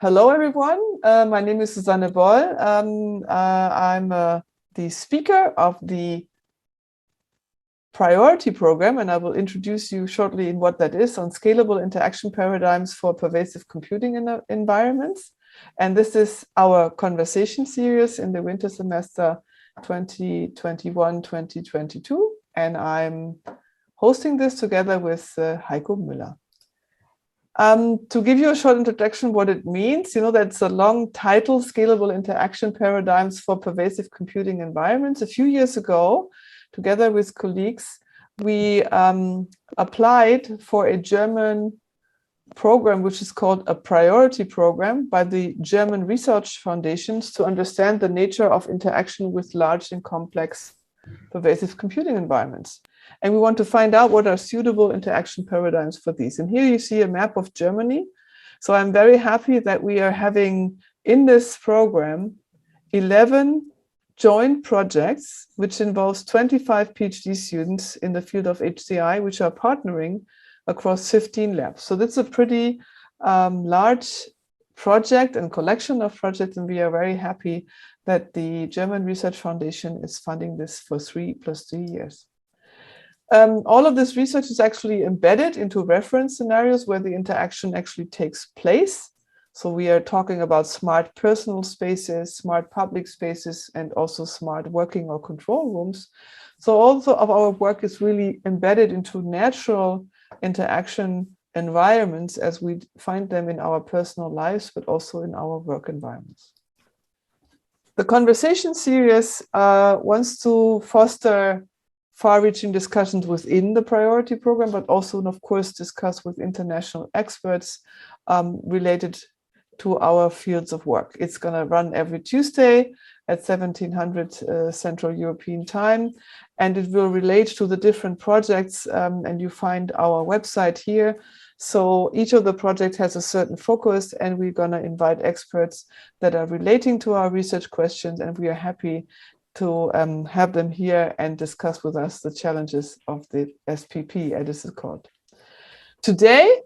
Hello, everyone. My name is Susanne Boll. I'm the speaker of the priority program, and I will introduce you shortly in what that is on scalable interaction paradigms for pervasive computing environments. And this is our conversation series in the winter semester 2021-2022. And I'm hosting this together with Heiko Müller. To give you a short introduction, what it means, that's a long title, Scalable Interaction Paradigms for Pervasive Computing Environments. A few years ago, together with colleagues, we applied for a German program, which is called a priority program by the German research foundations to understand the nature of interaction with large and complex pervasive computing environments. And we want to find out what are suitable interaction paradigms for these. And here you see a map of Germany. So I'm very happy that we are having in this program 11 joint projects, which involves 25 PhD students in the field of HCI, which are partnering across 15 labs. So that's a pretty large project and collection of projects. And we are very happy that the German Research Foundation is funding this for 3 + 3 years. All of this research is actually embedded into reference scenarios where the interaction actually takes place. So we are talking about smart personal spaces, smart public spaces, and also smart working or control rooms. So also of our work is really embedded into natural interaction environments as we find them in our personal lives, but also in our work environments. The conversation series wants to foster far-reaching discussions within the priority program, but also, of course, discuss with international experts related to our fields of work. It's going to run every Tuesday at 1700 Central European Time, and it will relate to the different projects, and you find our website here. So each of the projects has a certain focus, and we're going to invite experts that are relating to our research questions, and we are happy to have them here and discuss with us the challenges of the SPP, as it is called. Today,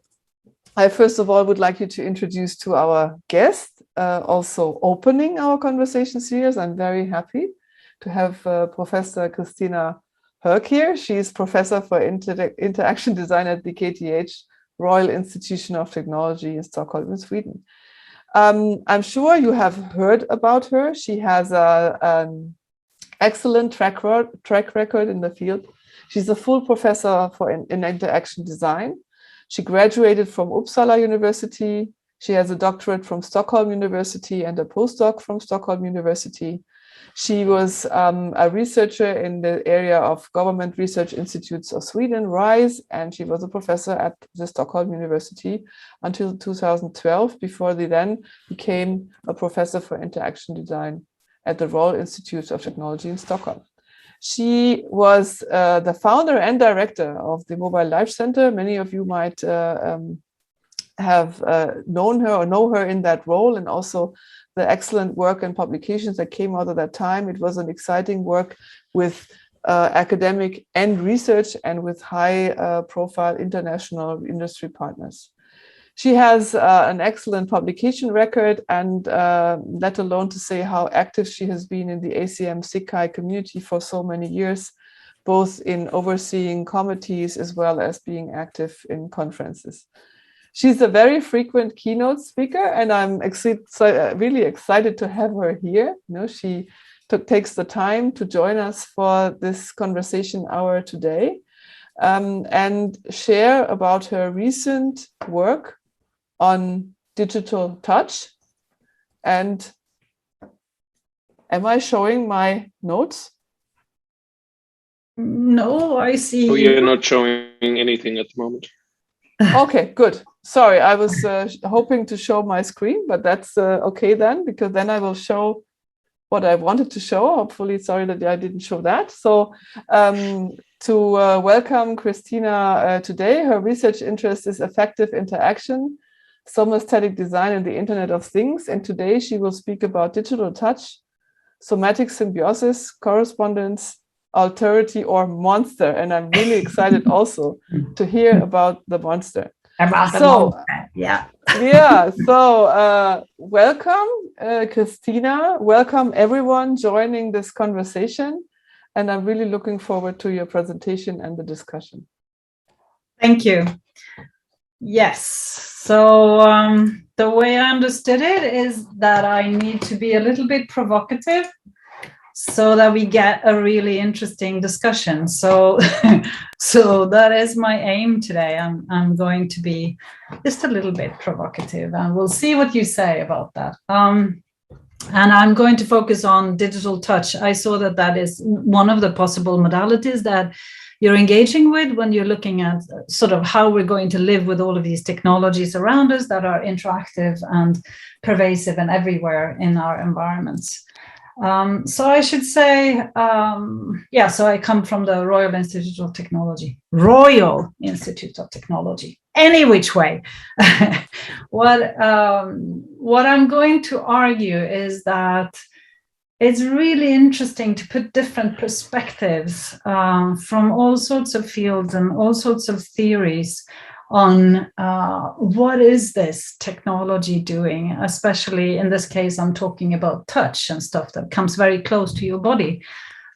I first of all would like you to introduce to our guest, also opening our conversation series. I'm very happy to have Professor Kristina Höök here. She is Professor for Interaction Design at the KTH Royal Institution of Technology in Stockholm, in Sweden. I'm sure you have heard about her. She has an excellent track record in the field. She's a full professor in interaction design. She graduated from Uppsala University. She has a doctorate from Stockholm University and a postdoc from Stockholm University. She was a researcher in the area of Government Research Institutes of Sweden, RISE, and she was a professor at the Stockholm University until 2012, before they then became a professor for interaction design at the Royal Institute of Technology in Stockholm. She was the founder and director of the Mobile Life Center. Many of you might have known her or know her in that role, and also the excellent work and publications that came out of that time. It was an exciting work with academic and research and with high profile international industry partners. She has an excellent publication record, and let alone to say how active she has been in the ACM-SIGCHI community for so many years, both in overseeing committees as well as being active in conferences. She's a very frequent keynote speaker, and I'm really excited to have her here. She takes the time to join us for this conversation hour today and share about her recent work on digital touch. And am I showing my notes? No, I see. Oh, you're not showing anything at the moment. Okay, good. Sorry, I was hoping to show my screen, but that's okay then, because then I will show what I wanted to show. Hopefully, sorry that I didn't show that. So to welcome Kristina today, her research interest is effective interaction, somatic design, and the Internet of Things. And today she will speak about digital touch, somatic symbiosis, correspondence, Alterity, or monster. And I'm really excited also to hear about the monster. About the So, monster. Yeah. Yeah, so welcome, Kristina. Welcome everyone joining this conversation. And I'm really looking forward to your presentation and the discussion. Thank you. Yes. So the way I understood it is that I need to be a little bit provocative so that we get a really interesting discussion. So, so that is my aim today. I'm going to be just a little bit provocative, and we'll see what you say about that. And I'm going to focus on digital touch. I saw that that is one of the possible modalities that you're engaging with when you're looking at sort of how we're going to live with all of these technologies around us that are interactive and pervasive and everywhere in our environments. So I should say, yeah, so I come from the Royal Institute of Technology, any which way. What I'm going to argue is that it's really interesting to put different perspectives from all sorts of fields and all sorts of theories on what is this technology doing, especially in this case, I'm talking about touch and stuff that comes very close to your body.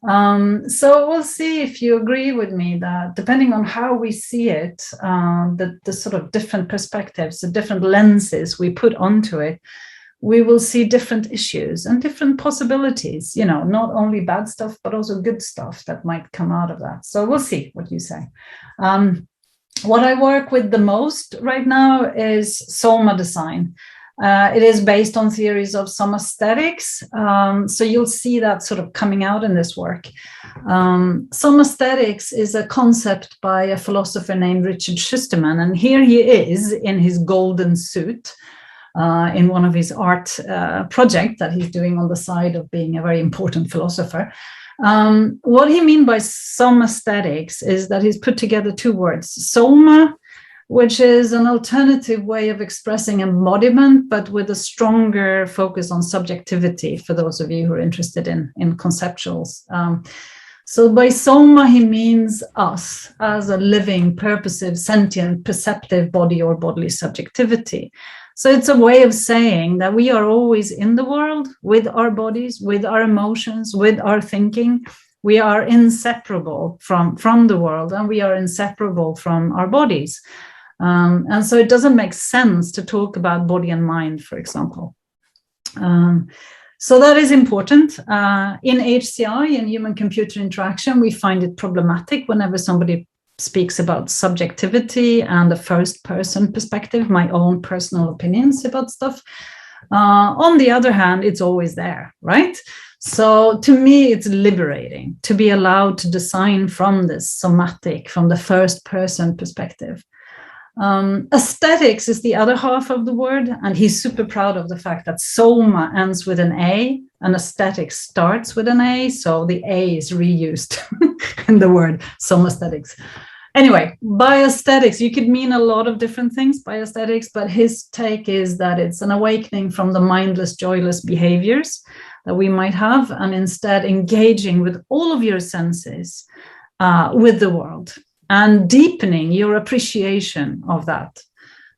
So we'll see if you agree with me that depending on how we see it, the sort of different perspectives, the different lenses we put onto it, we will see different issues and different possibilities, you know, not only bad stuff, but also good stuff that might come out of that. So we'll see what you say. What I work with the most right now is soma design. It is based on theories of somaesthetics. So you'll see that sort of coming out in this work. Somaesthetics is a concept by a philosopher named Richard Schusterman. And here he is in his golden suit in one of his art projects that he's doing on the side of being a very important philosopher. What he means by somaesthetics is that he's put together two words, soma, which is an alternative way of expressing embodiment, but with a stronger focus on subjectivity for those of you who are interested in conceptuals. So by soma, he means us as a living, purposive, sentient, perceptive body or bodily subjectivity. So it's a way of saying that we are always in the world with our bodies, with our emotions, with our thinking. We are inseparable from the world, and we are inseparable from our bodies. And so it doesn't make sense to talk about body and mind, for example. So that is important. In HCI, in human-computer interaction, we find it problematic whenever somebody speaks about subjectivity and the first-person perspective, my own personal opinions about stuff. On the other hand, it's always there, right? So to me, it's liberating to be allowed to design from this somatic, from the first-person perspective. Aesthetics is the other half of the word, and he's super proud of the fact that soma ends with an A and aesthetics starts with an A, so the A is reused in the word somaesthetics. Anyway, by aesthetics, you could mean a lot of different things by aesthetics, but his take is that it's an awakening from the mindless, joyless behaviors that we might have, and instead engaging with all of your senses with the world and deepening your appreciation of that.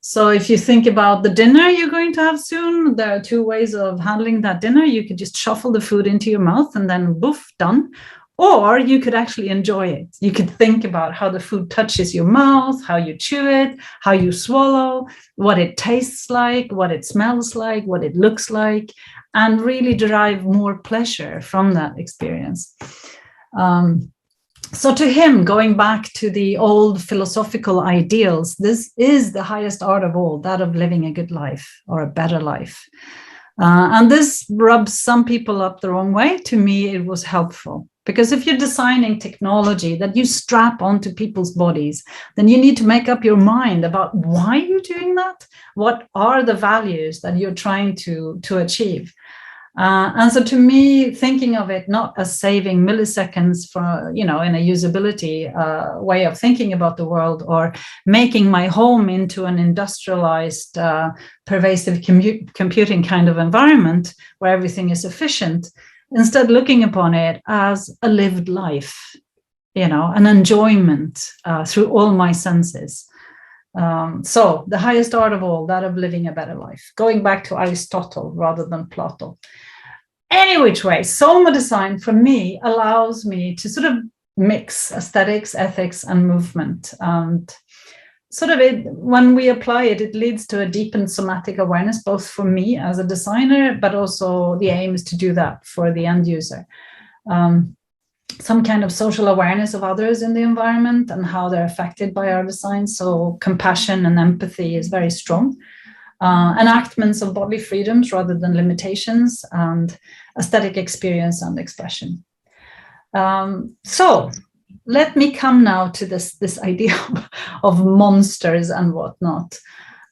So if you think about the dinner you're going to have soon, there are two ways of handling that dinner. You could just shuffle the food into your mouth and then boof, done. Or you could actually enjoy it. You could think about how the food touches your mouth, how you chew it, how you swallow, what it tastes like, what it smells like, what it looks like, and really derive more pleasure from that experience. So to him, going back to the old philosophical ideals, this is the highest art of all, that of living a good life or a better life. And this rubs some people up the wrong way. To me, it was helpful. Because if you're designing technology that you strap onto people's bodies, then you need to make up your mind about why you're doing that. What are the values that you're trying to achieve? And so to me, thinking of it not as saving milliseconds for, you know, in a usability way of thinking about the world, or making my home into an industrialized, pervasive computing kind of environment where everything is efficient, instead looking upon it as a lived life, you know, an enjoyment through all my senses. So the highest art of all, that of living a better life, going back to Aristotle rather than Plato. Any which way, Soma design for me allows me to sort of mix aesthetics, ethics, and movement. And sort of when we apply it, it leads to a deepened somatic awareness, both for me as a designer, but also the aim is to do that for the end user. Some kind of social awareness of others in the environment and how they're affected by our design. So compassion and empathy is very strong. Enactments of bodily freedoms rather than limitations, and aesthetic experience and expression. So let me come now to this idea of monsters and whatnot.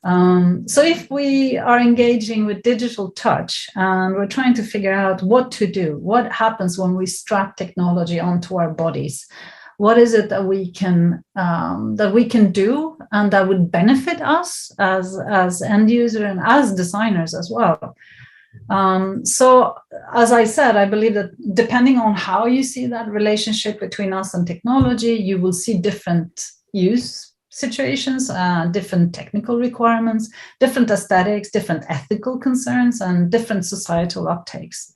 So if we are engaging with digital touch and we're trying to figure out what to do, what happens when we strap technology onto our bodies, what is it that we can do and that would benefit us as end user and as designers as well. So as I said, I believe that depending on how you see that relationship between us and technology, you will see different use situations, different technical requirements, different aesthetics, different ethical concerns, and different societal uptakes.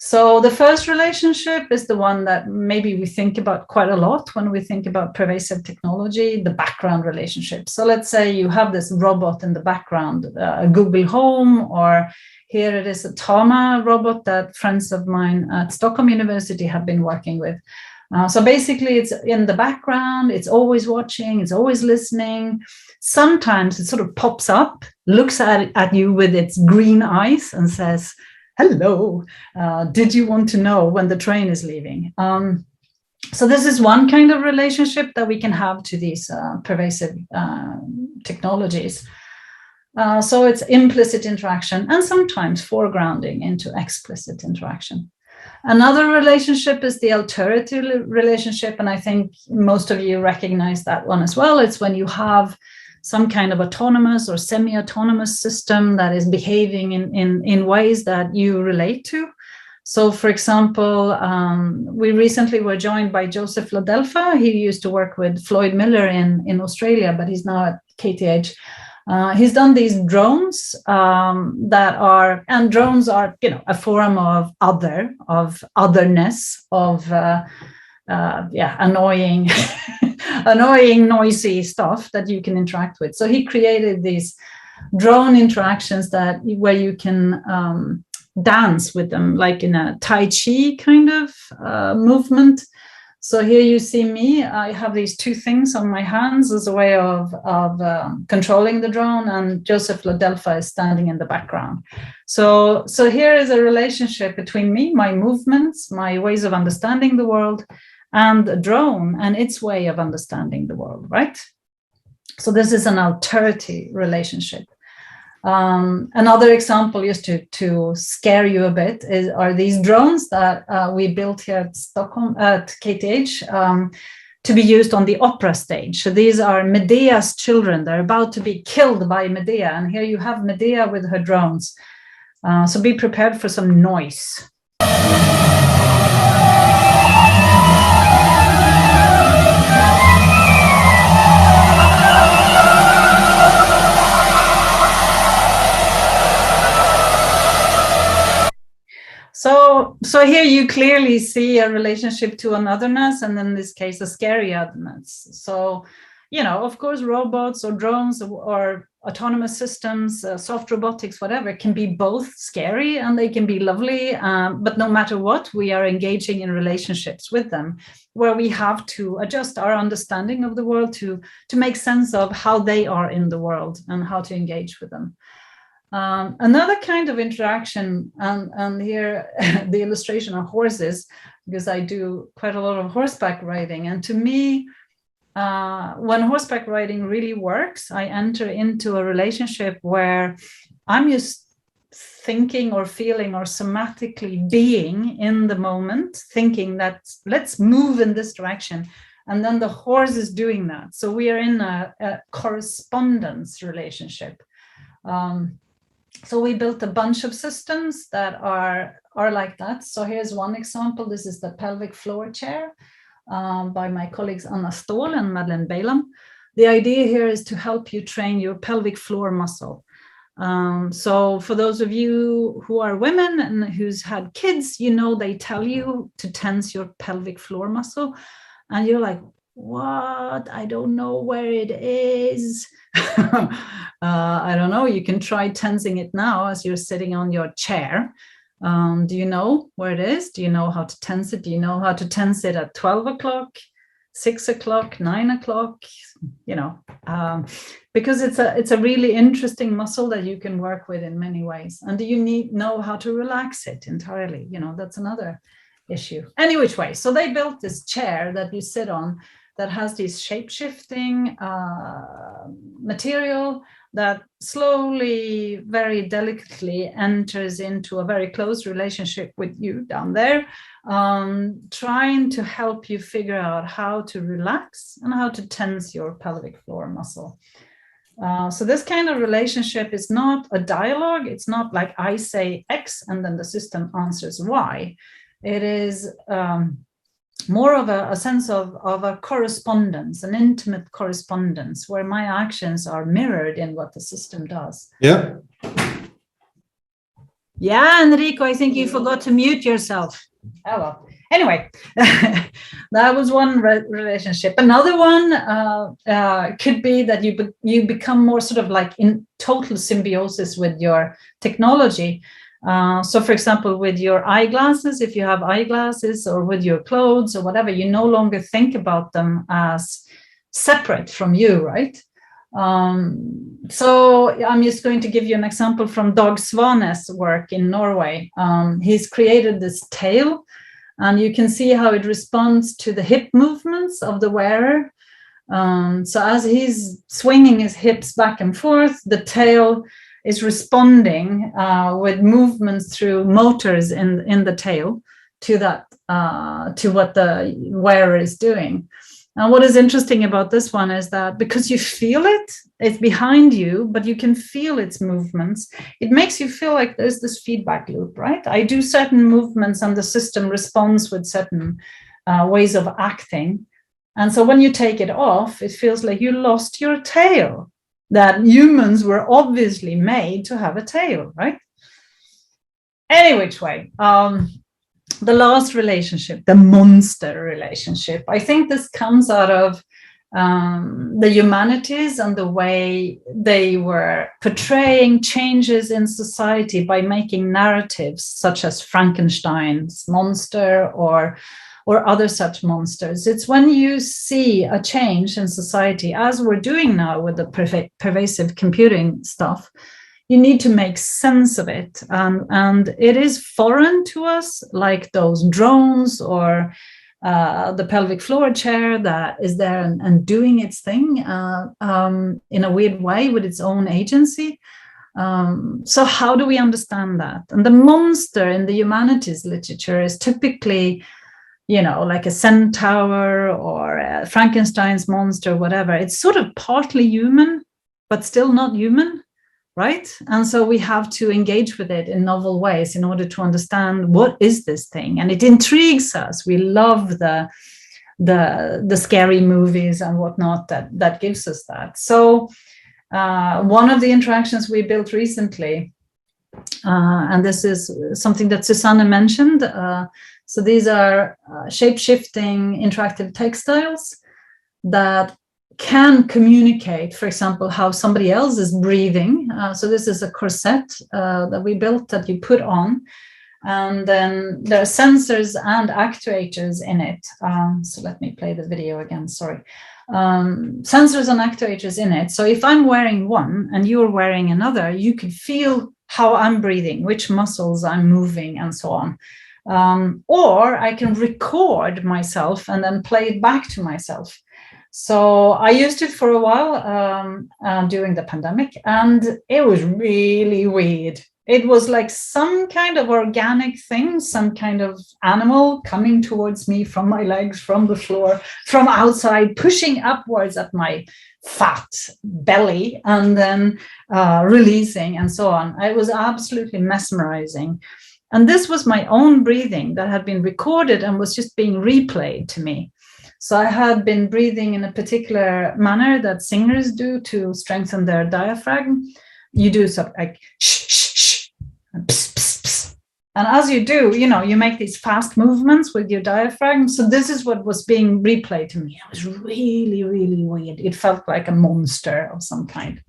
So the first relationship is the one that maybe we think about quite a lot when we think about pervasive technology, the background relationship. So let's say you have this robot in the background, a Google Home, or here it is a Tama robot that friends of mine at Stockholm University have been working with. So basically it's in the background, it's always watching, it's always listening. Sometimes it sort of pops up, looks at you with its green eyes and says, hello, did you want to know when the train is leaving? So this is one kind of relationship that we can have to these pervasive technologies. So it's implicit interaction and sometimes foregrounding into explicit interaction. Another relationship is the Alterity relationship, and I think most of you recognize that one as well. It's when you have some kind of autonomous or semi-autonomous system that is behaving in ways that you relate to. So, for example, we recently were joined by Joseph Ladelfa. He used to work with Floyd Miller in Australia, but he's now at KTH. He's done these drones drones are, a form of otherness, of annoying, annoying, noisy stuff that you can interact with. So he created these drone interactions where you can dance with them, like in a Tai Chi kind of movement. So here you see me, I have these two things on my hands as a way of controlling the drone, and Joseph Ladelfa is standing in the background. So here is a relationship between me, my movements, my ways of understanding the world, and the drone and its way of understanding the world, right? So this is an Alterity relationship. Another example, just to scare you a bit, are these drones that we built here at Stockholm, at KTH, to be used on the opera stage. So these are Medea's children. They're about to be killed by Medea. And here you have Medea with her drones. So be prepared for some noise. So here you clearly see a relationship to an otherness, and in this case, a scary otherness. So, of course, robots or drones or autonomous systems, soft robotics, whatever, can be both scary and they can be lovely. But no matter what, we are engaging in relationships with them where we have to adjust our understanding of the world to make sense of how they are in the world and how to engage with them. Another kind of interaction, and here the illustration of horses, because I do quite a lot of horseback riding. And to me, when horseback riding really works, I enter into a relationship where I'm just thinking or feeling or somatically being in the moment, thinking that let's move in this direction. And then the horse is doing that. So we are in a correspondence relationship. So we built a bunch of systems that are like that. So here's one example. This is the pelvic floor chair. by my colleagues Anna Ståhl and Madeleine Bailam. The idea here is to help you train your pelvic floor muscle. So for those of you who are women and who's had kids, you know, they tell you to tense your pelvic floor muscle, and you're like, what? I don't know where it is. I don't know. You can try tensing it now as you're sitting on your chair. Do you know where it is? Do you know how to tense it? Do you know how to tense it at 12 o'clock, 6 o'clock, 9 o'clock? You know, because it's a really interesting muscle that you can work with in many ways. And do you know how to relax it entirely? You know, that's another issue. Any which way. So they built this chair that you sit on that has this shape-shifting material that slowly, very delicately enters into a very close relationship with you down there, trying to help you figure out how to relax and how to tense your pelvic floor muscle. So this kind of relationship is not a dialogue. It's not like I say X and then the system answers Y. It is more of a sense of a correspondence, an intimate correspondence, where my actions are mirrored in what the system does. Yeah. Yeah, Enrico, I think you forgot to mute yourself. Oh, well. Anyway, that was one relationship. Another one could be that you become more sort of like in total symbiosis with your technology. So, for example, with your eyeglasses, if you have eyeglasses, or with your clothes or whatever, you no longer think about them as separate from you, right? So I'm just going to give you an example from Dag Svane's work in Norway. He's created this tail, and you can see how it responds to the hip movements of the wearer. So as he's swinging his hips back and forth, the tail is responding with movements through motors in the tail to that, to what the wearer is doing. And what is interesting about this one is that because you feel it, it's behind you, but you can feel its movements. It makes you feel like there's this feedback loop, right? I do certain movements and the system responds with certain ways of acting. And so when you take it off, it feels like you lost your tail. That humans were obviously made to have a tail, right? Any which way, the last relationship, the monster relationship, I think this comes out of the humanities and the way they were portraying changes in society by making narratives such as Frankenstein's monster or other such monsters. It's when you see a change in society, as we're doing now with the pervasive computing stuff, you need to make sense of it. And it is foreign to us, like those drones or the pelvic floor chair that is there and doing its thing in a weird way with its own agency. So how do we understand that? And the monster in the humanities literature is typically, you know, like a centaur or a Frankenstein's monster, whatever. It's sort of partly human, but still not human, right? And so we have to engage with it in novel ways in order to understand what is this thing. And it intrigues us. We love the scary movies and whatnot that gives us that. So one of the interactions we built recently, and this is something that Susanne mentioned, so these are shape-shifting interactive textiles that can communicate, for example, how somebody else is breathing. So this is a corset that we built that you put on, and then there are sensors and actuators in it. So let me play the video again, sorry. Sensors and actuators in it. So if I'm wearing one and you're wearing another, you can feel how I'm breathing, which muscles I'm moving, and so on. Or I can record myself and then play it back to myself. So I used it for a while during the pandemic, and it was really weird. It was like some kind of organic thing, some kind of animal coming towards me from my legs, from the floor, from outside, pushing upwards at my fat belly, and then releasing and so on. It was absolutely mesmerizing. And this was my own breathing that had been recorded and was just being replayed to me. So I had been breathing in a particular manner that singers do to strengthen their diaphragm. You do something like shh, shh, shh, and pss, pss, pss. And as you do, you make these fast movements with your diaphragm. So this is what was being replayed to me. It was really, really weird. It felt like a monster of some kind.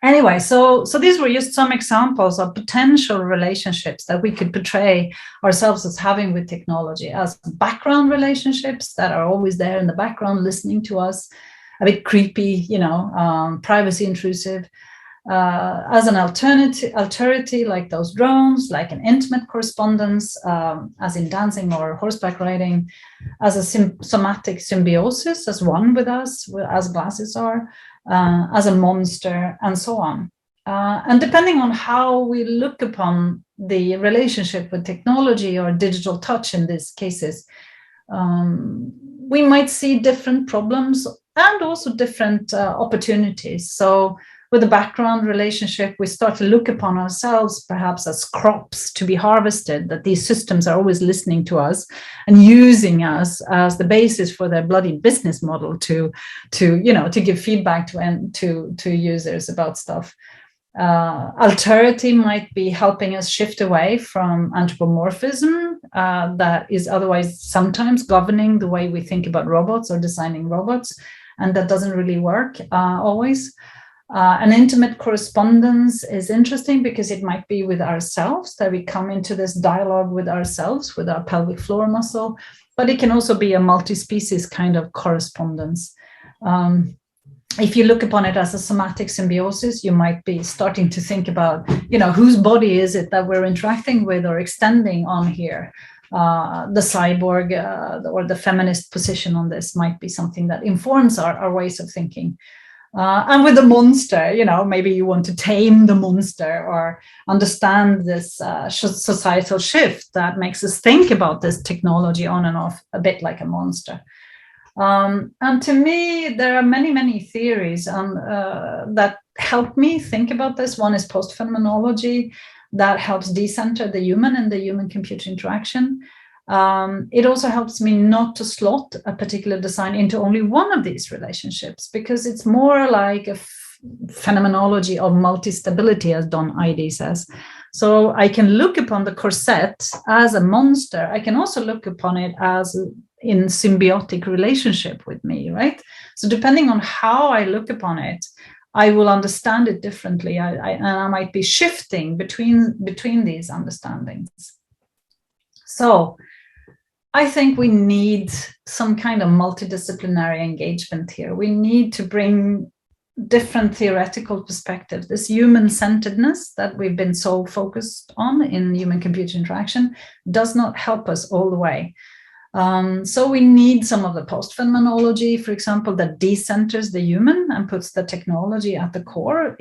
Anyway, so these were just some examples of potential relationships that we could portray ourselves as having with technology, as background relationships that are always there in the background, listening to us, a bit creepy, privacy intrusive, as an alterity, like those drones, like an intimate correspondence, as in dancing or horseback riding, as a somatic symbiosis, as one with us, as glasses are, as a monster, and so on. And depending on how we look upon the relationship with technology or digital touch in these cases, we might see different problems and also different opportunities. So with the background relationship, we start to look upon ourselves perhaps as crops to be harvested, that these systems are always listening to us and using us as the basis for their bloody business model to give feedback to users about stuff. Alterity might be helping us shift away from anthropomorphism that is otherwise sometimes governing the way we think about robots or designing robots, and that doesn't really work always. An intimate correspondence is interesting because it might be with ourselves, that we come into this dialogue with ourselves, with our pelvic floor muscle, but it can also be a multi-species kind of correspondence. If you look upon it as a somatic symbiosis, you might be starting to think about, whose body is it that we're interacting with or extending on here. The cyborg or the feminist position on this might be something that informs our ways of thinking. And with the monster, maybe you want to tame the monster or understand this societal shift that makes us think about this technology on and off a bit like a monster. And to me, there are many, many theories that help me think about this. One is post-phenomenology that helps decenter the human and the human-computer interaction. It also helps me not to slot a particular design into only one of these relationships, because it's more like a phenomenology of multi-stability, as Don Eide says. So I can look upon the corset as a monster. I can also look upon it as in symbiotic relationship with me, right? So depending on how I look upon it, I will understand it differently. And I might be shifting between these understandings. So I think we need some kind of multidisciplinary engagement here. We need to bring different theoretical perspectives. This human-centeredness that we've been so focused on in human-computer interaction does not help us all the way. So we need some of the post-phenomenology, for example, that decenters the human and puts the technology at the core,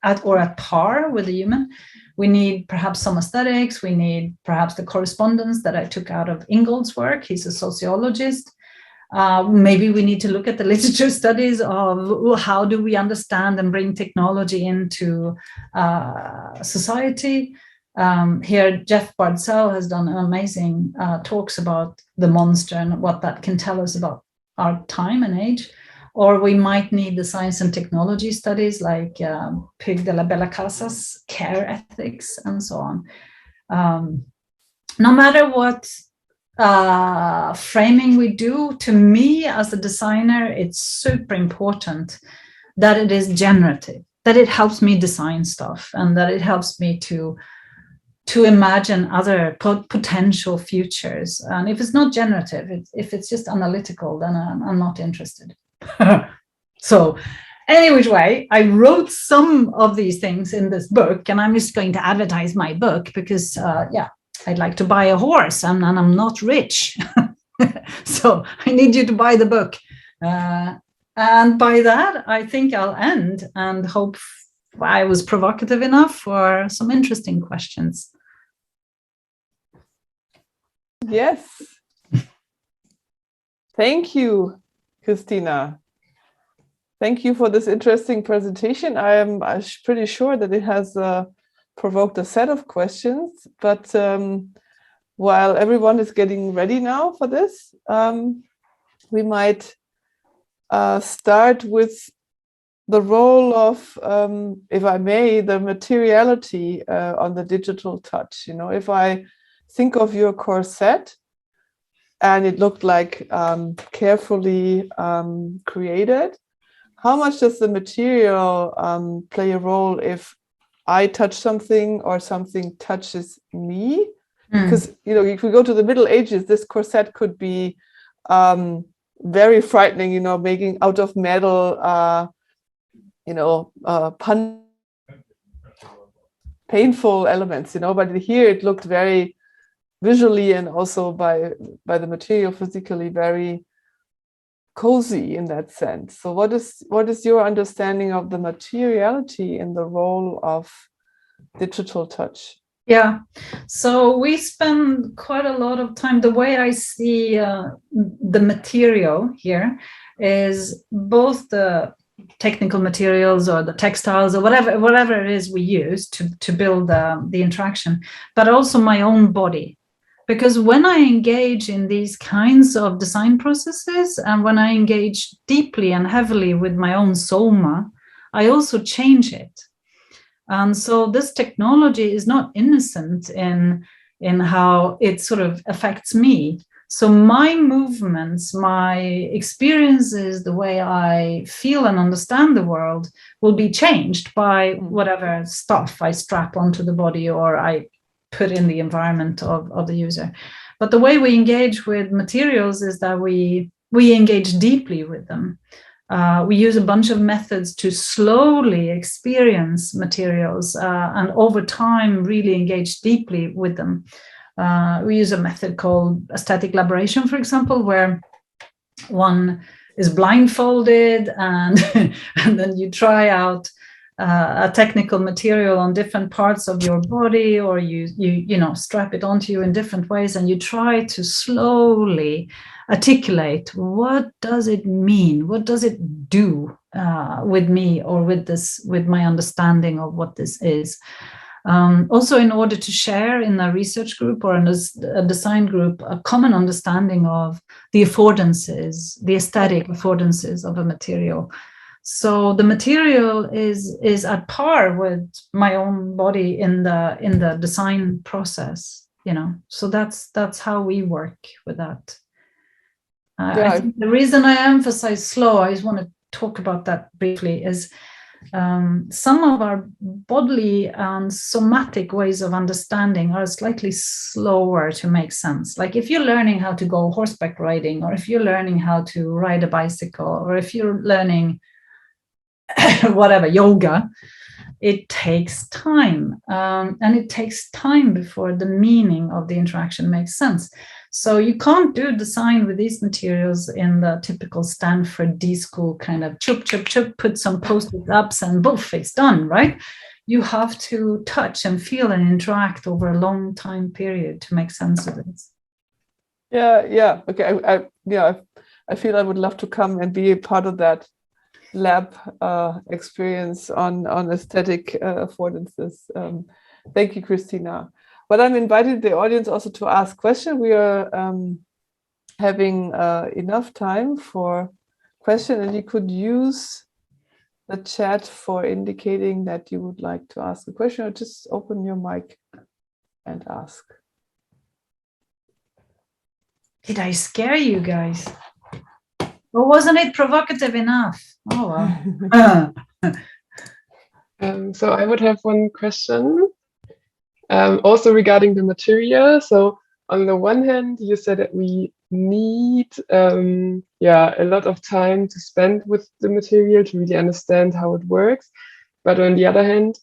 at par with the human. We need perhaps some aesthetics. We need perhaps the correspondence that I took out of Ingold's work. He's a sociologist. Maybe we need to look at the literature studies of how do we understand and bring technology into society. Here, Jeff Bardsell has done amazing talks about the monster and what that can tell us about our time and age. Or we might need the science and technology studies like Pig de la Bella Casa's care ethics and so on. No matter what framing we do, to me as a designer, it's super important that it is generative, that it helps me design stuff and that it helps me to imagine other potential futures. And if it's not generative, if it's just analytical, then I'm not interested. So any which way, I wrote some of these things in this book, and I'm just going to advertise my book because, I'd like to buy a horse and I'm not rich. So I need you to buy the book. And by that, I think I'll end and hope I was provocative enough for some interesting questions. Yes. Thank you, Kristina. Thank you for this interesting presentation. I'm pretty sure that it has provoked a set of questions, but while everyone is getting ready now for this, we might start with the role of, if I may, the materiality on the digital touch. You know, if I think of your corset, and it looked like carefully created, how much does the material play a role if I touch something or something touches me? Because, you know, if we go to the Middle Ages, this corset could be very frightening, you know, making out of metal, painful elements, you know, but here it looked very visually and also by the material physically very cozy in that sense. So what is your understanding of the materiality in the role of digital touch? Yeah, so we spend quite a lot of time. The way I see the material here is both the technical materials or the textiles or whatever it is we use to build the interaction, but also my own body. Because when I engage in these kinds of design processes and when I engage deeply and heavily with my own soma, I also change it. And so this technology is not innocent in how it sort of affects me. So my movements, my experiences, the way I feel and understand the world will be changed by whatever stuff I strap onto the body or I put in the environment of the user. But the way we engage with materials is that we engage deeply with them. We use a bunch of methods to slowly experience materials and over time really engage deeply with them. We use a method called aesthetic elaboration, for example, where one is blindfolded and then you try out a technical material on different parts of your body, or you know strap it onto you in different ways, and you try to slowly articulate what does it mean, what does it do with me or with my understanding of what this is. Also, in order to share in a research group or in a design group a common understanding of the affordances, the aesthetic affordances of a material. So the material is at par with my own body in the design process, you know. So that's how we work with that. I think the reason I emphasize slow, I just want to talk about that briefly, is some of our bodily and somatic ways of understanding are slightly slower to make sense. Like if you're learning how to go horseback riding, or if you're learning how to ride a bicycle, or if you're learning whatever, yoga, it takes time. And it takes time before the meaning of the interaction makes sense. So you can't do design with these materials in the typical Stanford D-School kind of chup, chup, chup, put some post-it ups and boof, it's done, right? You have to touch and feel and interact over a long time period to make sense of it. Yeah. Okay. I feel I would love to come and be a part of that lab experience on aesthetic affordances. Thank you, Kristina. But I'm inviting the audience also to ask questions. We are having enough time for questions, and you could use the chat for indicating that you would like to ask a question, or just open your mic and ask. Did I scare you guys? Or wasn't it provocative enough? Oh, well. So I would have one question, also regarding the material. So on the one hand, you said that we need a lot of time to spend with the material to really understand how it works. But on the other hand,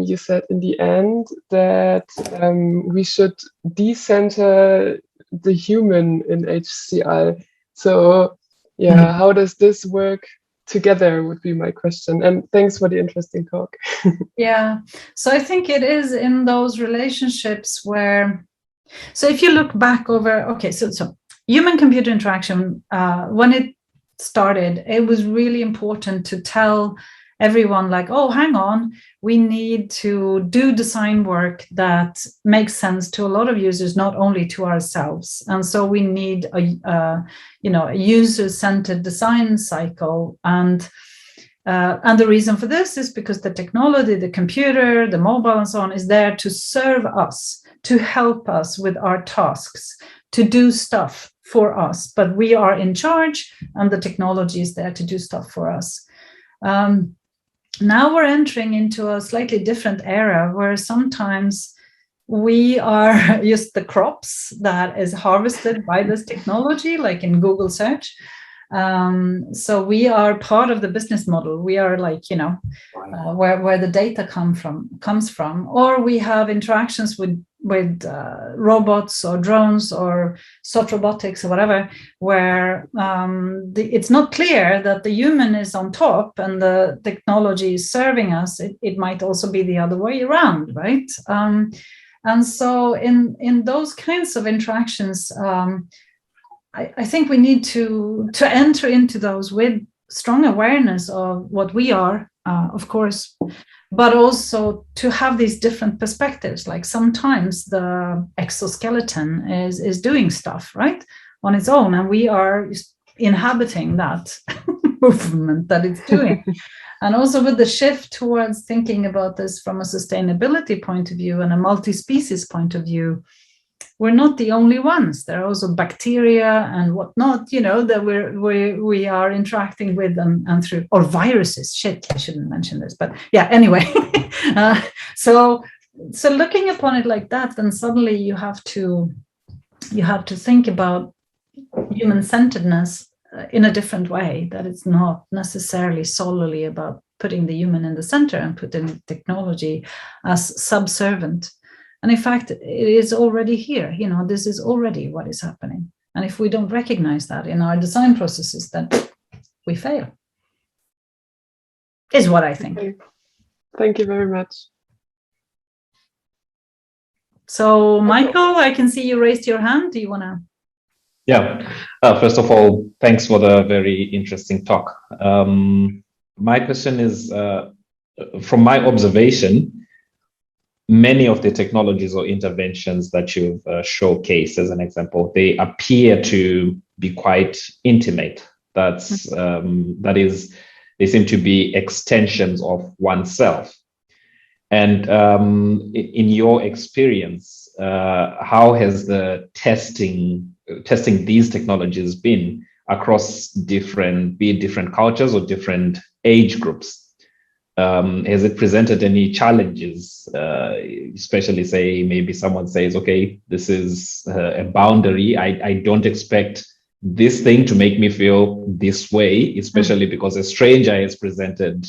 you said in the end that we should decenter the human in HCI. So yeah, how does this work together would be my question. And thanks for the interesting talk. Yeah, so I think it is in those relationships where, so if you look back over, okay, so human-computer interaction, when it started, it was really important to tell everyone like, oh, hang on, we need to do design work that makes sense to a lot of users, not only to ourselves. And so we need a user-centered design cycle. And the reason for this is because the technology, the computer, the mobile and so on is there to serve us, to help us with our tasks, to do stuff for us. But we are in charge and the technology is there to do stuff for us. Now we're entering into a slightly different era where sometimes we are just the crops that is harvested by this technology, like in Google search. So we are part of the business model. We are like, where the data comes from, or we have interactions with robots or drones or soft robotics or whatever, where it's not clear that the human is on top and the technology is serving us. It might also be the other way around, right? And so in those kinds of interactions, I think we need to enter into those with strong awareness of what we are, of course, but also to have these different perspectives. Like sometimes the exoskeleton is doing stuff, right, on its own, and we are inhabiting that movement that it's doing. And also with the shift towards thinking about this from a sustainability point of view and a multi-species point of view, we're not the only ones. There are also bacteria and whatnot, that we are interacting with and through, or viruses. Shit, I shouldn't mention this, but yeah. Anyway, so looking upon it like that, then suddenly you have to think about human-centeredness in a different way. That it's not necessarily solely about putting the human in the center and putting technology as subservient. And in fact, it is already here. This is already what is happening. And if we don't recognize that in our design processes, then we fail, is what I think. Okay. Thank you very much. So, Michael, I can see you raised your hand. Do you want to? Yeah. First of all, thanks for the very interesting talk. My question is, from my observation, many of the technologies or interventions that you've showcased as an example, they appear to be quite intimate. That is, they seem to be extensions of oneself. And in your experience, how has the testing these technologies been across different cultures or different age groups? Has it presented any challenges, especially say maybe someone says, okay, this is a boundary. I don't expect this thing to make me feel this way, especially because a stranger has presented,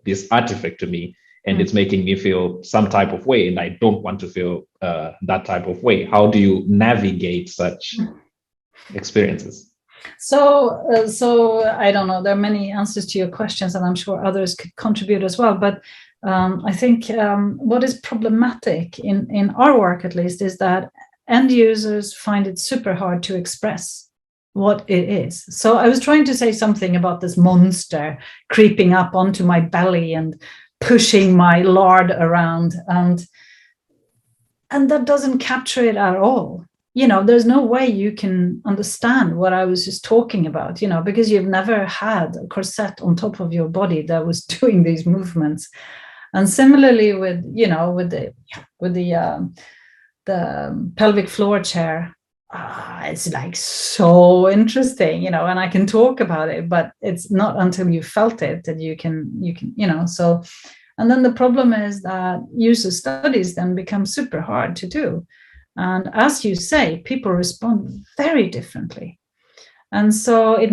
this artifact to me and it's making me feel some type of way and I don't want to feel that type of way. How do you navigate such experiences? So I don't know. There are many answers to your questions, and I'm sure others could contribute as well. But I think what is problematic in our work, at least, is that end users find it super hard to express what it is. So I was trying to say something about this monster creeping up onto my belly and pushing my lard around, and that doesn't capture it at all. There's no way you can understand what I was just talking about, because you've never had a corset on top of your body that was doing these movements. And similarly with the pelvic floor chair, it's like so interesting, and I can talk about it, but it's not until you felt it that you can, so. And then the problem is that user studies then become super hard to do. And as you say, people respond very differently. And so it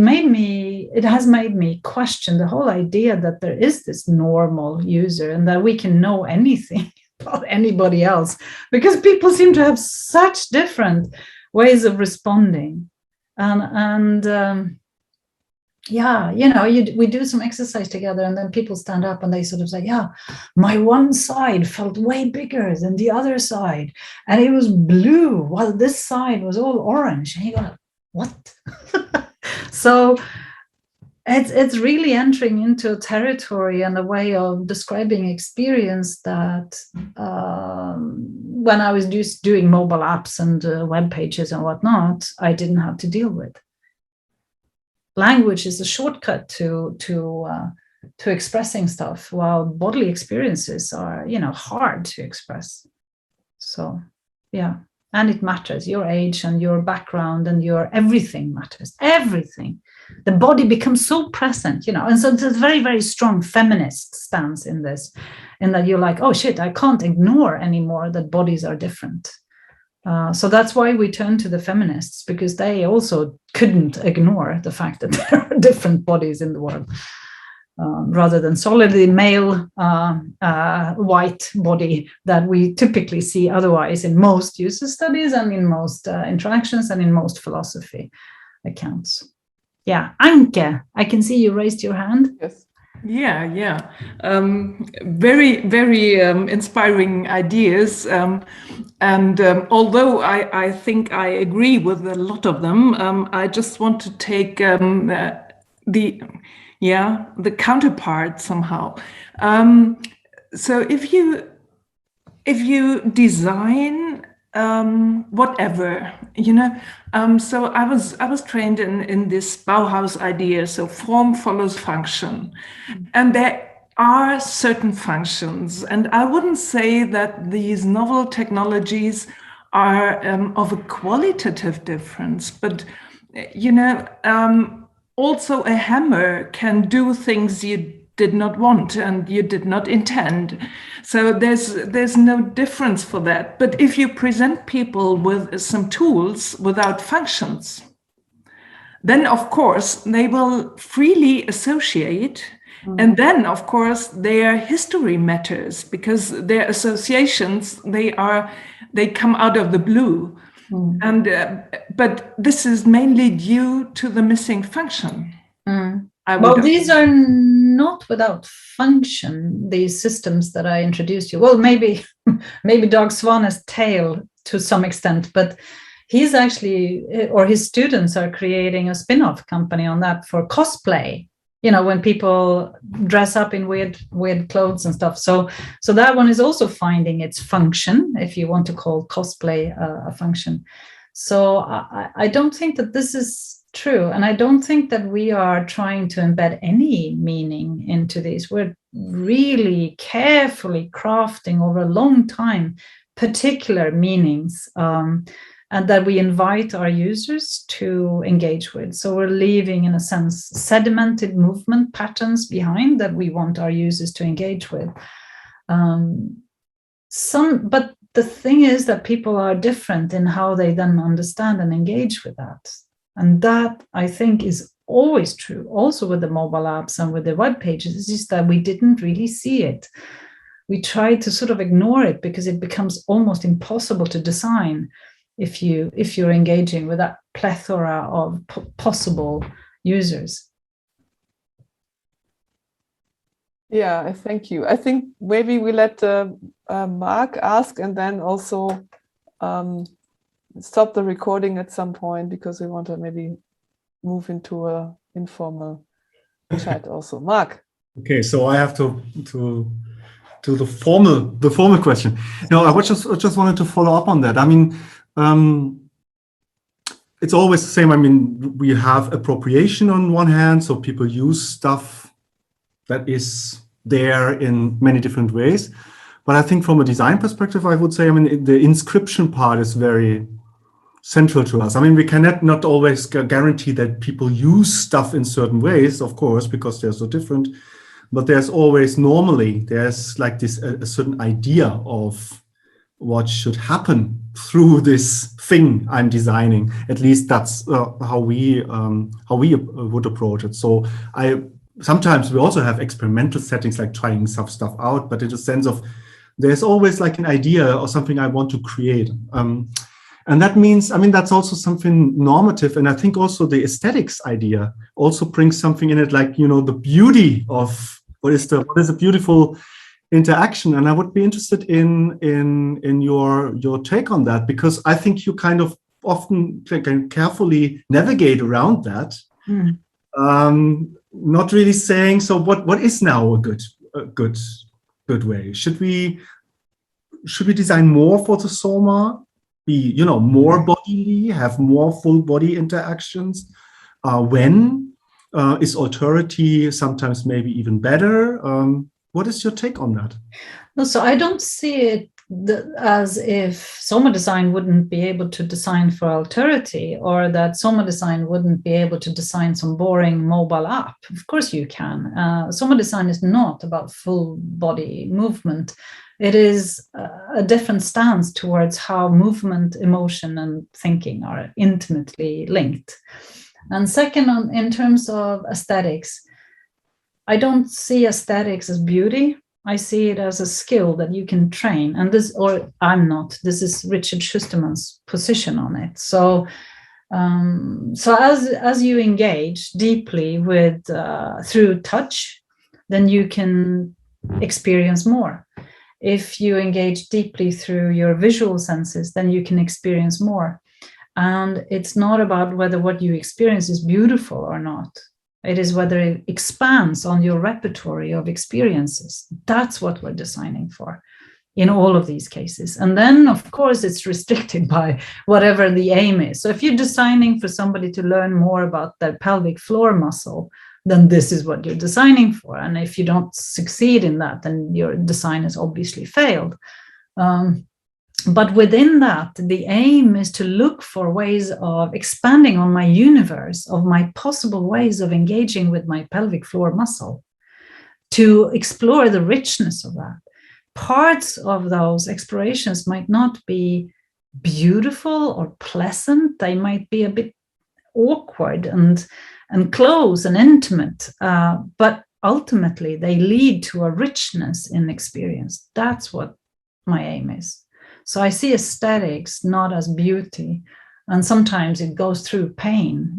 has made me question the whole idea that there is this normal user and that we can know anything about anybody else, because people seem to have such different ways of responding. We do some exercise together and then people stand up and they sort of say, yeah, my one side felt way bigger than the other side. And it was blue while this side was all orange. And you go, what? So it's really entering into a territory and a way of describing experience that when I was just doing mobile apps and web pages and whatnot, I didn't have to deal with. Language is a shortcut to expressing stuff, while bodily experiences are, hard to express. So, yeah. And it matters. Your age and your background and your everything matters. Everything. The body becomes so present, and so there's a very, very strong feminist stance in this, in that you're like, oh shit, I can't ignore anymore that bodies are different. So that's why we turn to the feminists, because they also couldn't ignore the fact that there are different bodies in the world, rather than solidly male white body that we typically see otherwise in most user studies and in most interactions and in most philosophy accounts. Yeah, Anke, I can see you raised your hand. Yes. Yeah. Very, very inspiring ideas. And although I think I agree with a lot of them, I just want to take the counterpart somehow. So if you design whatever, so I was trained in this Bauhaus idea. So form follows function, and there are certain functions, and I wouldn't say that these novel technologies are of a qualitative difference, but also a hammer can do things you did not want and you did not intend. So there's no difference for that. But if you present people with some tools without functions, then of course they will freely associate. And then of course their history matters, because their associations, they come out of the blue. And but this is mainly due to the missing function. Well, these are not without function, these systems that I introduced you. Well, maybe Dag Svane's tail to some extent, but he's actually, or his students are creating a spin-off company on that for cosplay. When people dress up in weird clothes and stuff. So that one is also finding its function, if you want to call cosplay a function. So I don't think that this is true. And I don't think that we are trying to embed any meaning into these. We're really carefully crafting over a long time particular meanings, and that we invite our users to engage with. So we're leaving, in a sense, sedimented movement patterns behind that we want our users to engage with. But the thing is that people are different in how they then understand and engage with that. And that, I think, is always true, also with the mobile apps and with the web pages. It's just that we didn't really see it. We try to sort of ignore it because it becomes almost impossible to design if you're engaging with that plethora of possible users. Yeah, thank you. I think maybe we let Mark ask, and then also stop the recording at some point, because we want to maybe move into a informal chat also. Mark. Okay, so I have to the formal question. No, I just wanted to follow up on that. I mean, it's always the same. I mean, we have appropriation on one hand, so people use stuff that is there in many different ways. But I think from a design perspective, I would say, I mean, the inscription part is very central to us. I mean, we cannot not always guarantee that people use stuff in certain ways, of course, because they're so different. But there's always there's like this a certain idea of what should happen through this thing I'm designing. At least that's how we would approach it. So sometimes we also have experimental settings, like trying some stuff out, but in a sense of there's always like an idea or something I want to create. And that means, I mean, that's also something normative. And I think also the aesthetics idea also brings something in it, like, the beauty of what is a beautiful interaction. And I would be interested in your take on that, because I think you kind of often can carefully navigate around that. not really saying, so what is now a good way? Should we design more for the soma, be, more bodily, have more full body interactions? When is Alterity sometimes maybe even better? What is your take on that? No, so I don't see it as if Soma Design wouldn't be able to design for Alterity, or that Soma Design wouldn't be able to design some boring mobile app. Of course you can. Soma Design is not about full body movement. It is a different stance towards how movement, emotion, and thinking are intimately linked. And second, in terms of aesthetics, I don't see aesthetics as beauty. I see it as a skill that you can train. And this is Richard Schusterman's position on it. So as you engage deeply with through touch, then you can experience more. If you engage deeply through your visual senses, then you can experience more. And it's not about whether what you experience is beautiful or not. It is whether it expands on your repertoire of experiences. That's what we're designing for in all of these cases. And then, of course, it's restricted by whatever the aim is. So if you're designing for somebody to learn more about their pelvic floor muscle, then this is what you're designing for. And if you don't succeed in that, then your design has obviously failed. But within that, the aim is to look for ways of expanding on my universe, of my possible ways of engaging with my pelvic floor muscle, to explore the richness of that. Parts of those explorations might not be beautiful or pleasant. They might be a bit awkward and close and intimate, but ultimately they lead to a richness in experience. That's what my aim is. So I see aesthetics not as beauty, and sometimes it goes through pain,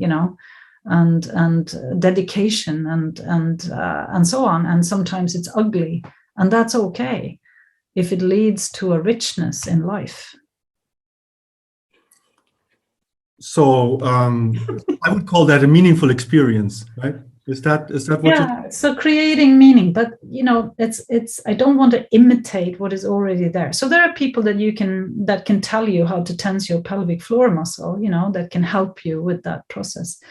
and dedication and so on. And sometimes it's ugly, and that's okay if it leads to a richness in life. So I would call that a meaningful experience, right? Is that what? Yeah. So creating meaning, but it's. I don't want to imitate what is already there. So there are people that can tell you how to tense your pelvic floor muscle, that can help you with that process.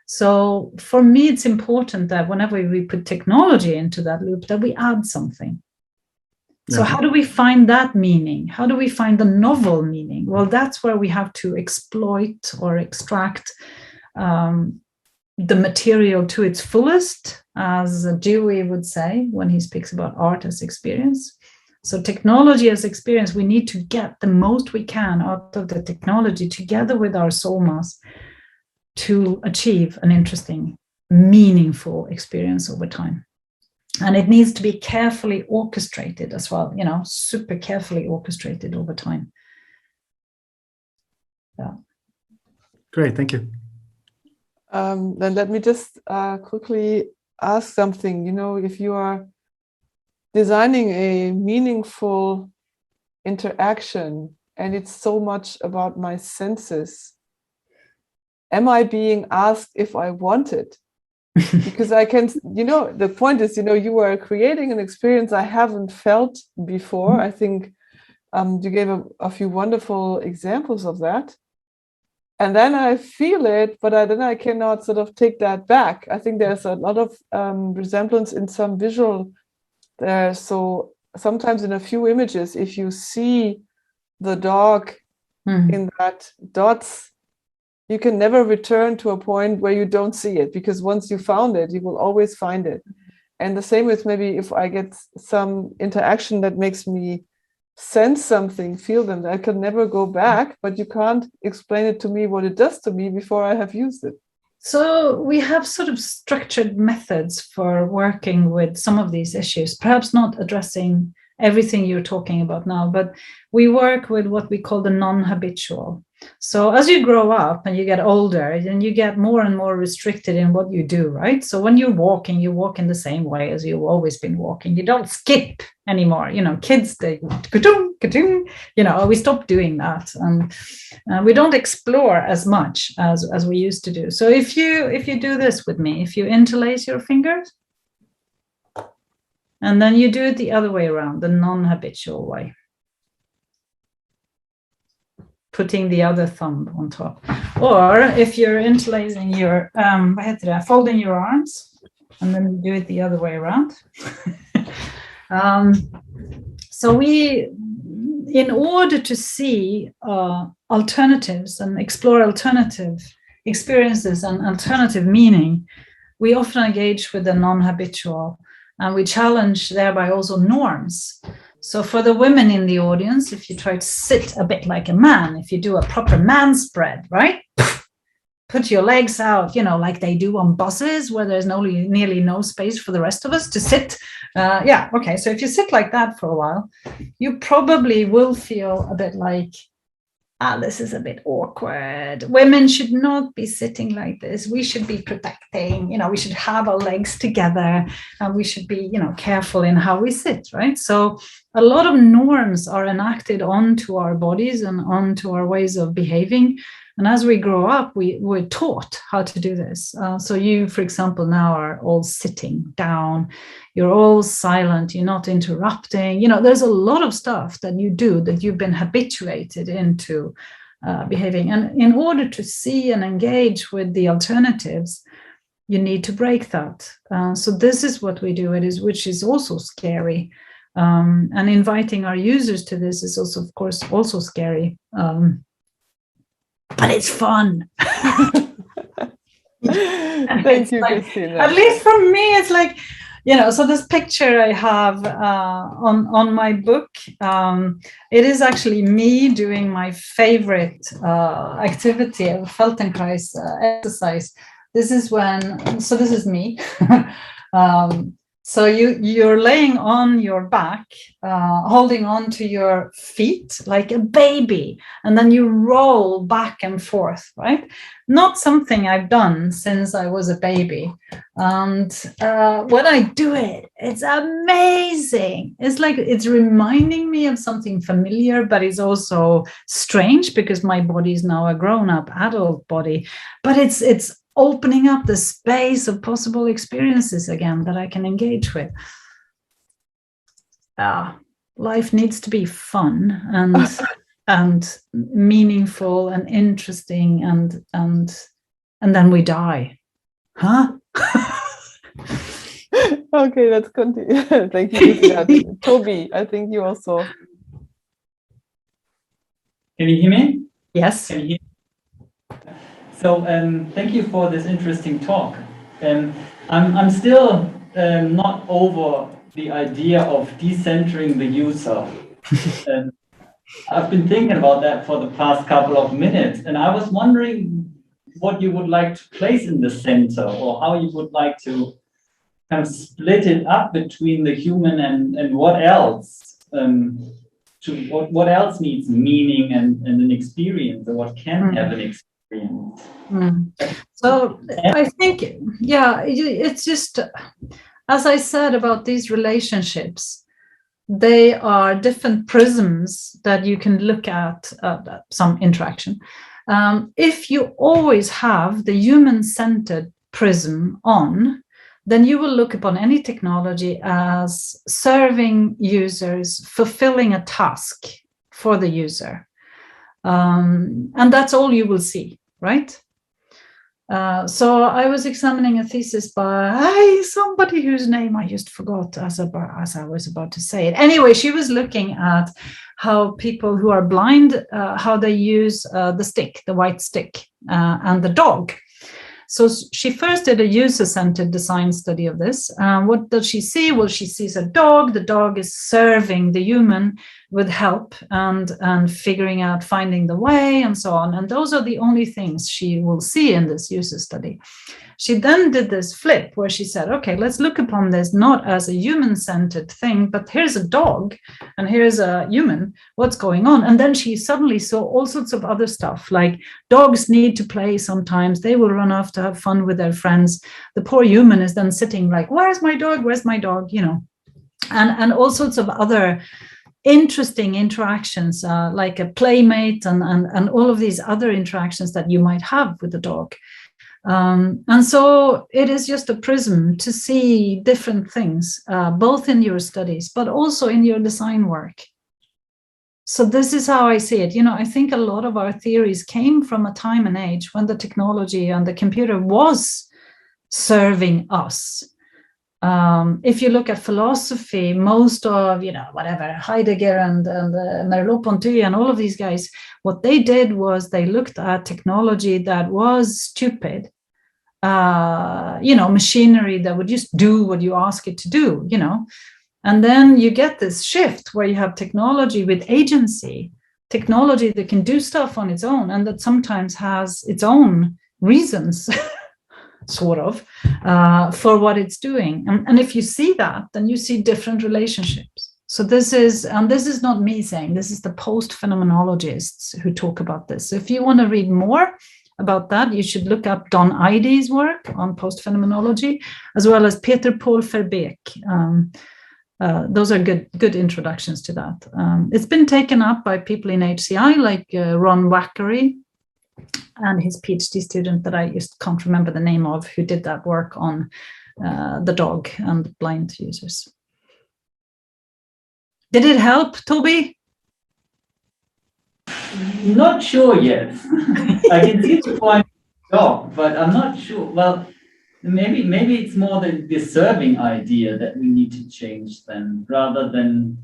So for me, it's important that whenever we put technology into that loop, that we add something. So how do we find that meaning? How do we find the novel meaning? Well, that's where we have to exploit or extract the material to its fullest, as Dewey would say when he speaks about art as experience. So technology as experience, we need to get the most we can out of the technology together with our somas to achieve an interesting, meaningful experience over time. And it needs to be carefully orchestrated as well, super carefully orchestrated over time. Yeah. Great, thank you. Then let me just quickly ask something. If you are designing a meaningful interaction and it's so much about my senses, am I being asked if I want it? Because I can, the point is, you are creating an experience I haven't felt before. I think you gave a few wonderful examples of that. And then I feel it, but then I cannot sort of take that back. I think there's a lot of resemblance in some visual there. So sometimes in a few images, if you see the dog in that dots, you can never return to a point where you don't see it, because once you found it, you will always find it. And the same with maybe if I get some interaction that makes me sense something, feel them, I can never go back, but you can't explain it to me what it does to me before I have used it. So we have sort of structured methods for working with some of these issues, perhaps not addressing everything you're talking about now, but we work with what we call the non-habitual. So as you grow up and you get older, then you get more and more restricted in what you do, right? So when you're walking, you walk in the same way as you've always been walking. You don't skip anymore. You know, kids, they ka-dung, ka-dung, you know, we stop doing that. And we don't explore as much as we used to do. So if you do this with me, if you interlace your fingers, and then you do it the other way around, the non-habitual way. Putting the other thumb on top. Or if you're interlacing your, folding your arms, and then you do it the other way around. So we, in order to see alternatives and explore alternative experiences and alternative meaning, we often engage with the non-habitual, and we challenge thereby also norms. So for the women in the audience, if you try to sit a bit like a man, if you do a proper man spread, right? Put your legs out, you know, like they do on buses where there's nearly no space for the rest of us to sit. Yeah, okay. So if you sit like that for a while, you probably will feel a bit like, this is a bit awkward. Women should not be sitting like this. We should be protecting, you know, we should have our legs together, and we should be, you know, careful in how we sit, right? So a lot of norms are enacted onto our bodies and onto our ways of behaving. And as we grow up, we're taught how to do this. So you, for example, now are all sitting down, you're all silent, you're not interrupting. You know, there's a lot of stuff that you do that you've been habituated into behaving. And in order to see and engage with the alternatives, you need to break that. So this is what we do, which is also scary. And inviting our users to this is also, of course, also scary. But it's fun. Thank you, like, Kristina. At least for me, it's like, you know, so this picture I have on my book, it is actually me doing my favorite activity, a Feldenkrais exercise. This is this is me. So you're laying on your back, holding on to your feet like a baby, and then you roll back and forth, right? Not something I've done since I was a baby. And when I do it, it's amazing. It's like it's reminding me of something familiar, but it's also strange because my body is now a grown-up adult body. But it's opening up the space of possible experiences again that I can engage with. Life needs to be fun and meaningful and interesting, and then we die. Huh? Okay, let's continue. Thank you. Toby, I think you also. Can you hear me? Yes. Can you hear me? So thank you for this interesting talk. I'm still not over the idea of decentering the user. I've been thinking about that for the past couple of minutes, and I was wondering what you would like to place in the center, or how you would like to kind of split it up between the human and what else. What else needs meaning and an experience, or what can have an experience. So I think, yeah, it's just, as I said about these relationships, they are different prisms that you can look at some interaction. If you always have the human-centered prism on, then you will look upon any technology as serving users, fulfilling a task for the user. And that's all you will see, right? So I was examining a thesis by somebody whose name I just forgot as I was about to say it. Anyway, she was looking at how people who are blind, how they use the stick, the white stick, and the dog. So she first did a user-centered design study of this. What does she see? Well, she sees a dog. The dog is serving the human with help and figuring out, finding the way and so on. And those are the only things she will see in this user study. She then did this flip where she said, okay, let's look upon this not as a human-centered thing, but here's a dog and here's a human, what's going on? And then she suddenly saw all sorts of other stuff, like dogs need to play sometimes, they will run off to have fun with their friends. The poor human is then sitting like, where's my dog, you know, and all sorts of other interesting interactions, like a playmate and all of these other interactions that you might have with the dog. And so it is just a prism to see different things, both in your studies, but also in your design work. So this is how I see it. You know, I think a lot of our theories came from a time and age when the technology and the computer was serving us. If you look at philosophy, most of, you know, whatever, Heidegger and Merleau-Ponty and all of these guys, what they did was they looked at technology that was stupid, you know, machinery that would just do what you ask it to do, you know. And then you get this shift where you have technology with agency, technology that can do stuff on its own and that sometimes has its own reasons, sort of, for what it's doing. And if you see that, then you see different relationships. So this is not me saying, this is the post-phenomenologists who talk about this. So if you want to read more about that, you should look up Don Idey's work on post-phenomenology, as well as Peter Paul Verbeek. Those are good introductions to that. It's been taken up by people in HCI, like Ron Wackery, and his PhD student that I just can't remember the name of, who did that work on the dog and blind users. Did it help, Toby? Not sure yet. I can see the point of dog, but I'm not sure. Well, maybe it's more the serving idea that we need to change then, rather than,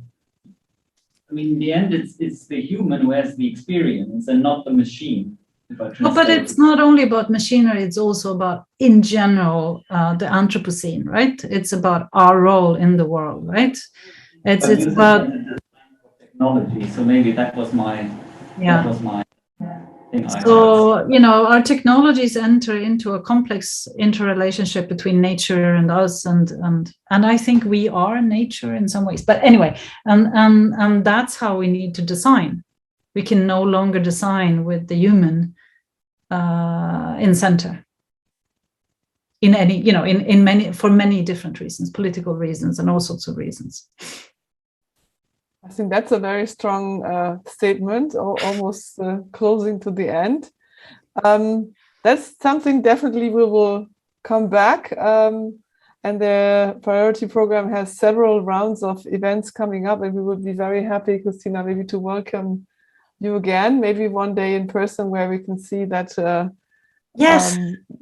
I mean, in the end, it's the human who has the experience and not the machine. But it's not only about machinery, it's also about, in general, the Anthropocene, right? It's about our role in the world, right? It's about technology. So maybe that was my thing. So, you know, our technologies enter into a complex interrelationship between nature and us, and I think we are nature in some ways. But anyway, and that's how we need to design. We can no longer design with the human in center. In any, you know, for many different reasons, political reasons, and all sorts of reasons. I think that's a very strong statement, or almost closing to the end. That's something definitely we will come back. And the priority program has several rounds of events coming up, and we would be very happy, Kristina, maybe to welcome you again, maybe one day in person, where we can see that yes,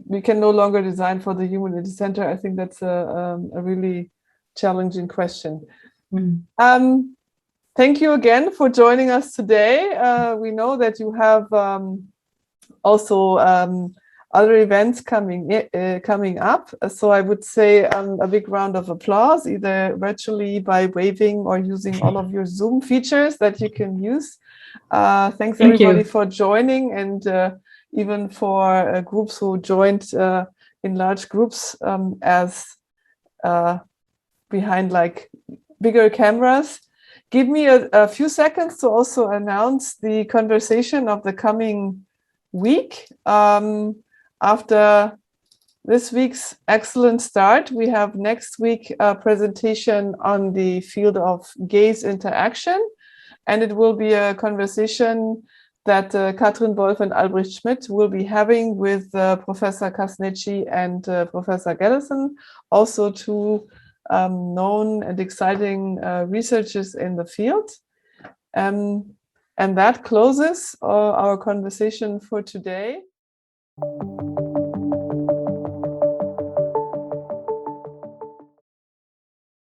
we can no longer design for the human in the center. I think that's a really challenging question. Thank you again for joining us today. We know that you have also other events coming up. So I would say a big round of applause, either virtually by waving or using all of your Zoom features that you can use. Thanks everybody for joining, and even for groups who joined in large groups as behind like bigger cameras. Give me a few seconds to also announce the conversation of the coming week. After this week's excellent start, we have next week a presentation on the field of gaze interaction, and it will be a conversation that Katrin Wolf and Albrecht Schmidt will be having with Professor Kasneci and Professor Gellison, also two known and exciting researchers in the field. And that closes our conversation for today.